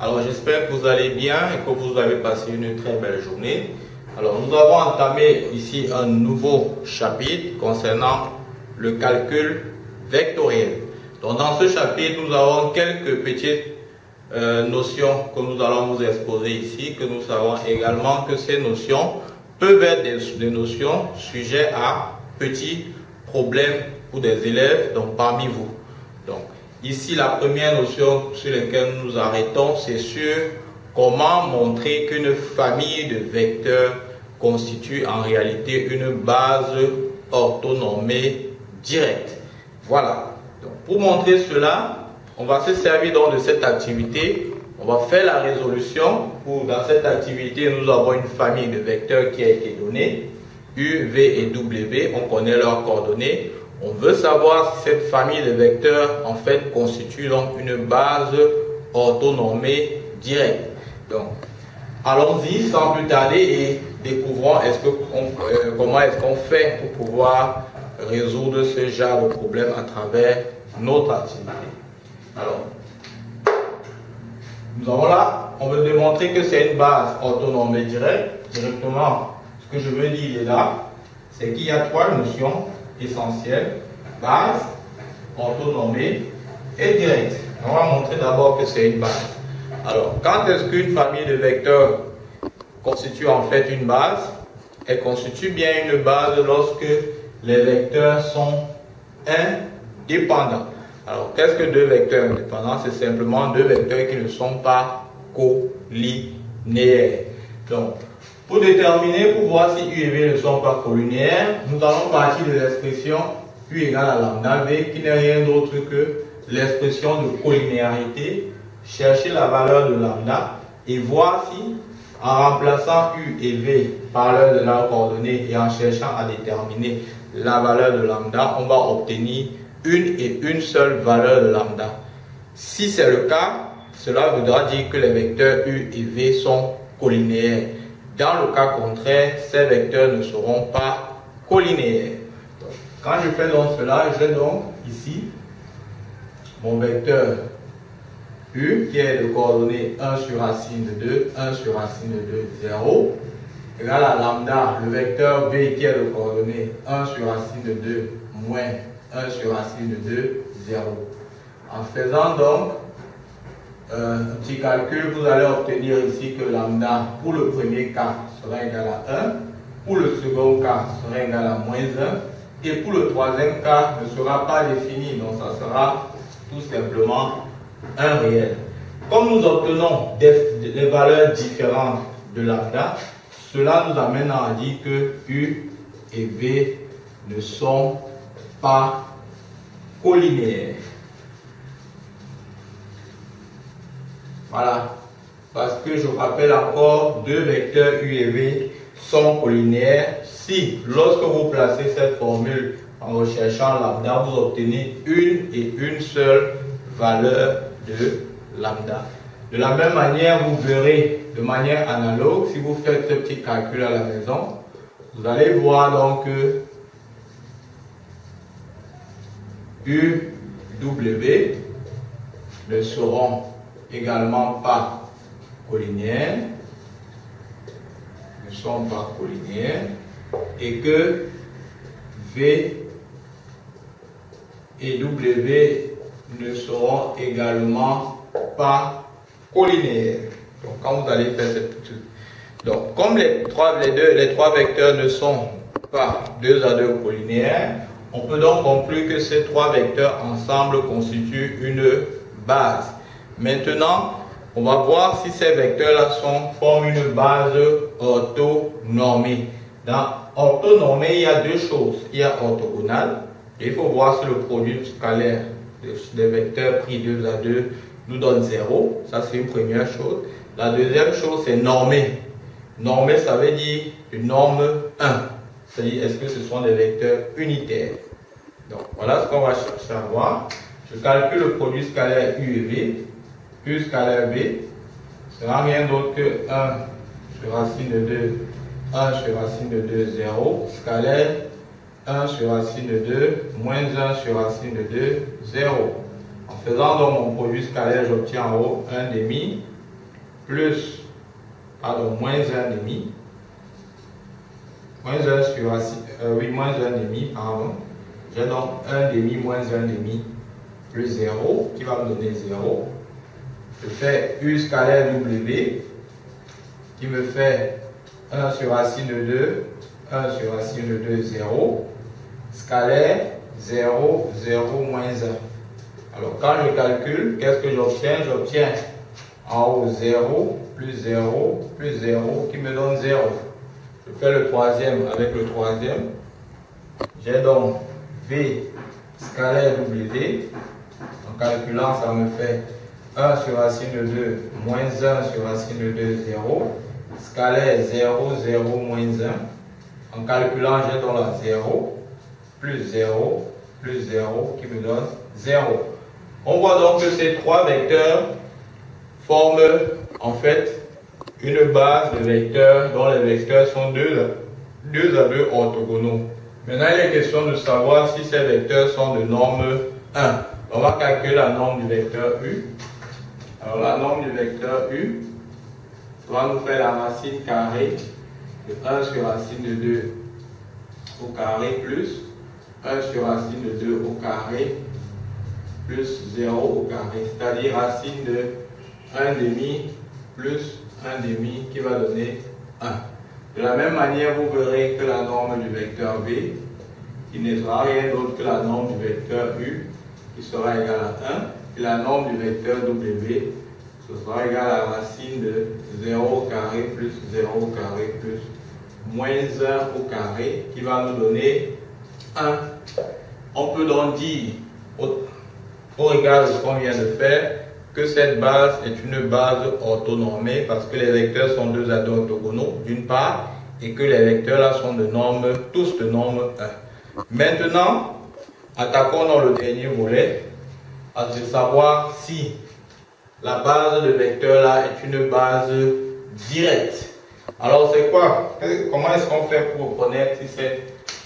Alors j'espère que vous allez bien et que vous avez passé une très belle journée. Alors nous avons entamé ici un nouveau chapitre concernant le calcul vectoriel. Donc dans ce chapitre, nous avons quelques petites notions que nous allons vous exposer ici, que nous savons également que ces notions peuvent être des notions sujets à petits problèmes pour des élèves donc parmi vous. Donc ici la première notion sur laquelle nous nous arrêtons, c'est sur comment montrer qu'une famille de vecteurs constitue en réalité une base orthonormée directe. Voilà. Donc, pour montrer cela, on va se servir donc de cette activité. On va faire la résolution. Dans cette activité, nous avons une famille de vecteurs qui a été donnée. U, V et W. On connaît leurs coordonnées. On veut savoir si cette famille de vecteurs en fait constitue donc une base orthonormée directe. Donc, allons-y sans plus tarder et découvrons comment est-ce qu'on fait pour pouvoir résoudre ce genre de problème à travers notre activité. Alors, nous avons là, on veut démontrer que c'est une base orthonormée directe. Directement, ce que je veux dire là, c'est qu'il y a trois notions essentielles: base, orthonormée et directe. On va montrer d'abord que c'est une base. Alors, quand est-ce qu'une famille de vecteurs constitue en fait une base? Elle constitue bien une base lorsque les vecteurs sont indépendants. Alors, qu'est-ce que deux vecteurs indépendants? C'est simplement deux vecteurs qui ne sont pas collinéaires. Donc, pour déterminer, pour voir si U et V ne sont pas collinéaires, nous allons partir de l'expression U égale à lambda V, qui n'est rien d'autre que l'expression de collinéarité. Chercher la valeur de lambda et voir si, en remplaçant U et V par l'heure de leurs coordonnées et en cherchant à déterminer la valeur de lambda, on va obtenir une et une seule valeur de lambda. Si c'est le cas, cela voudra dire que les vecteurs U et V sont collinéaires. Dans le cas contraire, ces vecteurs ne seront pas collinéaires. Donc, quand je fais donc cela, j'ai donc ici mon vecteur U qui est de coordonnées 1 sur racine de 2, 1 sur racine de 2, 0, égale à lambda, le vecteur V qui est de coordonnées 1 sur racine de 2, moins 1 sur racine de 2, 0. En faisant donc un petit calcul, vous allez obtenir ici que lambda pour le premier cas sera égal à 1, pour le second cas sera égal à moins 1, et pour le troisième cas ne sera pas défini, donc ça sera tout simplement un réel. Comme nous obtenons des valeurs différentes de lambda, cela nous amène à dire que U et V ne sont pas collinéaires. Voilà. Parce que je rappelle encore, deux vecteurs U et V sont collinéaires si, lorsque vous placez cette formule en recherchant lambda, vous obtenez une et une seule valeur de lambda. De la même manière, vous verrez de manière analogue, si vous faites ce petit calcul à la maison, vous allez voir donc que U, W ne seront également pas collinéaires, et que V et W ne seront également pas collinéaires. Donc quand vous allez faire cette étude, donc comme les trois vecteurs ne sont pas 2 à 2 collinéaires, on peut donc conclure que ces trois vecteurs ensemble constituent une base. Maintenant, on va voir si ces vecteurs-là forment une base orthonormée. Dans orthonormée, il y a deux choses. Il y a orthogonale. Et il faut voir si le produit scalaire des vecteurs pris 2 à 2 nous donne 0. Ça, c'est une première chose. La deuxième chose, c'est normée. Normée, ça veut dire une norme 1. C'est-à-dire, est-ce que ce sont des vecteurs unitaires? Donc, voilà ce qu'on va chercher à voir. Je calcule le produit scalaire U et V. U scalaire V sera rien d'autre que 1 sur racine de 2, 1 sur racine de 2, 0. Scalaire 1 sur racine de 2, moins 1 sur racine de 2, 0. En faisant donc mon produit scalaire, j'obtiens en haut 1 demi plus, pardon, moins 1,5. Moins 1 sur racine, moins 1,5, pardon. J'ai donc 1,5 moins 1,5 plus 0, qui va me donner 0. Je fais U scalaire W, qui me fait 1 sur racine de 2, 1 sur racine de 2, 0. Scalaire, 0, 0, moins 1. Alors, quand je calcule, qu'est-ce que j'obtiens? J'obtiens en haut 0, plus 0, plus 0, qui me donne 0. Je fais le troisième avec le troisième. J'ai donc V scalaire W. En calculant, ça me fait 1 sur racine de 2, moins 1 sur racine de 2, 0. Scalaire 0, 0, moins 1. En calculant, j'ai donc la 0, plus 0, plus 0, qui me donne 0. On voit donc que ces trois vecteurs forment en fait une base de vecteurs dont les vecteurs sont deux à deux orthogonaux. Maintenant, il est question de savoir si ces vecteurs sont de norme 1. On va calculer la norme du vecteur U. Alors, la norme du vecteur U va nous faire la racine carrée de 1 sur racine de 2 au carré plus 1 sur racine de 2 au carré plus 0 au carré, c'est-à-dire racine de 1,5 plus 1,5 qui va donner 1. De la même manière, vous verrez que la norme du vecteur V, qui ne sera rien d'autre que la norme du vecteur U, qui sera égale à 1, et la norme du vecteur W, ce sera égal à la racine de 0 au carré plus 0 au carré plus moins 1 au carré, qui va nous donner 1. On peut donc dire, au regard de ce qu'on vient de faire, que cette base est une base orthonormée parce que les vecteurs sont deux à deux orthogonaux d'une part et que les vecteurs là sont de norme, tous de norme 1. Maintenant, attaquons dans le dernier volet à savoir si la base de vecteurs là est une base directe. Alors c'est quoi? Comment est-ce qu'on fait pour reconnaître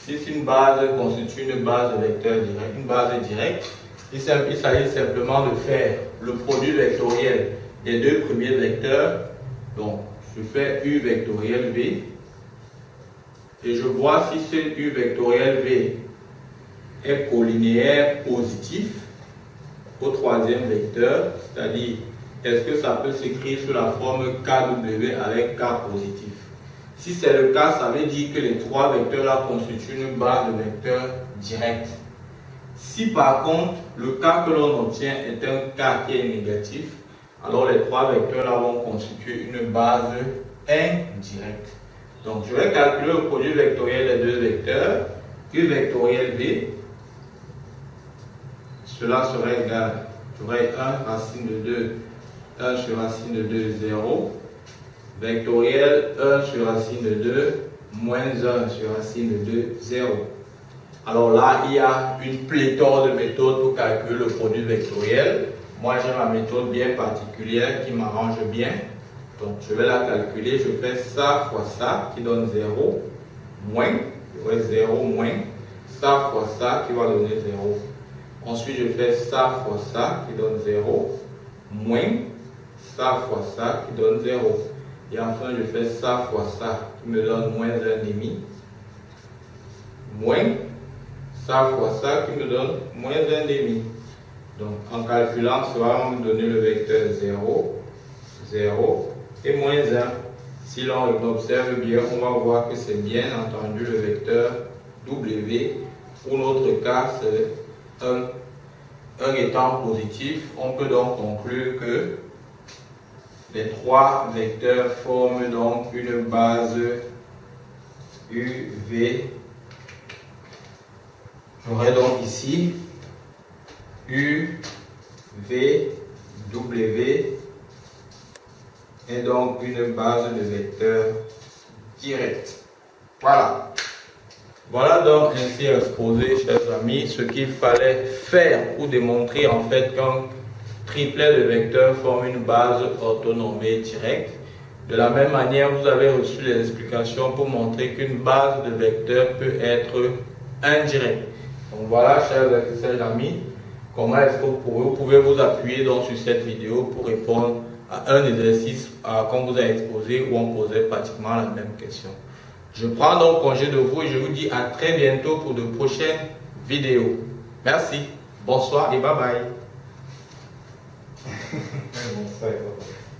si une base constitue une base de vecteurs direct, une base directe? Il s'agit simplement de faire le produit vectoriel des deux premiers vecteurs. Donc, je fais U vectoriel V et je vois si ce U vectoriel V est collinéaire positif au troisième vecteur, c'est-à-dire est-ce que ça peut s'écrire sous la forme KW avec K positif. Si c'est le cas, ça veut dire que les trois vecteurs là constituent une base de vecteurs directe. Si par contre, le cas que l'on obtient est un cas qui est négatif, alors les trois vecteurs là vont constituer une base indirecte. Donc je vais calculer le produit vectoriel des deux vecteurs, U vectoriel V, cela serait égal, j'aurai 1 racine de 2, 1 sur racine de 2, 0, vectoriel 1 sur racine de 2, moins 1 sur racine de 2, 0. Alors là, il y a une pléthore de méthodes pour calculer le produit vectoriel. Moi, j'ai ma méthode bien particulière qui m'arrange bien. Donc, je vais la calculer. Je fais ça fois ça qui donne 0, moins, j'aurai 0 moins, ça fois ça qui va donner 0. Ensuite, je fais ça fois ça qui donne 0, moins, ça fois ça qui donne 0. Et enfin, je fais ça fois ça qui me donne moins 1,5, moins, ça fois ça qui me donne moins 1,5. Donc en calculant, ça va me donner le vecteur 0, 0 et moins 1. Si l'on observe bien, on va voir que c'est bien entendu le vecteur W. Pour notre cas, c'est un étant positif. On peut donc conclure que les trois vecteurs forment donc une base UV. J'aurai donc ici U, V, W est donc une base de vecteurs directs. Voilà. Voilà donc ainsi exposé, chers amis, ce qu'il fallait faire pour démontrer en fait qu'un triplet de vecteurs forme une base orthonormée directe. De la même manière, vous avez reçu les explications pour montrer qu'une base de vecteurs peut être indirecte. Donc voilà, chers amis, comment est-ce que vous pouvez vous appuyer donc sur cette vidéo pour répondre un exercice qu'on vous a exposé où on posait pratiquement la même question. Je prends donc congé de vous et je vous dis à très bientôt pour de prochaines vidéos. Merci, bonsoir et bye bye. Bonsoir et bye bye.